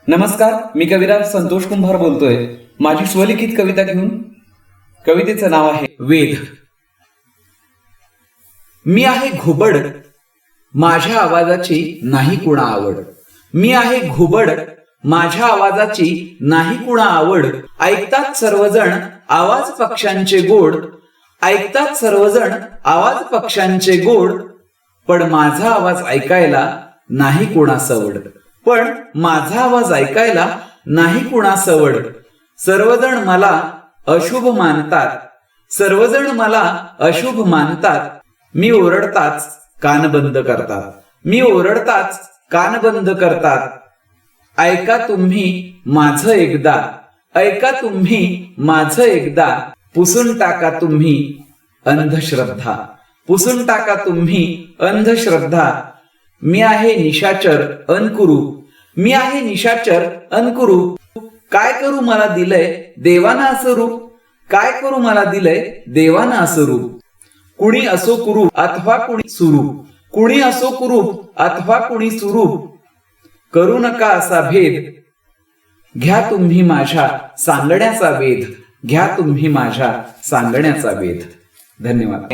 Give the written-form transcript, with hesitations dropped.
नमस्कार, मी कविराज संतोष कुंभार बोलतोय माझी स्वलिखित कविता घेऊन। कवितेचं नाव आहे वेध। मी आहे घुबड, माझ्या आवाजाची नाही कुणा आवड। मी आहे घुबड, माझ्या आवाजाची नाही कुणा आवड। ऐकतात सर्वजण आवाज पक्ष्यांचे गोड, ऐकतात सर्वजण आवाज पक्ष्यांचे गोड। पण माझा आवाज ऐकायला नाही कुणा सवड, पण माझा आवाज ऐकायला नाही कुणा सवड। सर्वजण मला अशुभ मानतात, सर्वजण मला अशुभ मानतात। मी ओरडताच कान बंद करतात, मी ओरडताच कान बंद करतात। ऐका तुम्ही माझं एकदा, ऐका तुम्ही माझं एकदा। पुसून टाका तुम्ही अंधश्रद्धा, पुसून टाका तुम्ही अंधश्रद्धा। मी आहे निशाचर अनकुरूप, मी आहे निशाचर अनकुरूप। काय करू मला दिलंय देवानं असं रूप, काय करू मला दिलंय देवानं असं रूप। कुणी असो कुरूप अथवा कुणी सुरूप, कुणी असो कुरूप अथवा कुणी सुरूप। करू नका असा भेद, घ्या तुम्ही माझ्या सांगण्याचा वेध, घ्या तुम्ही माझ्या सांगण्याचा वेध। धन्यवाद।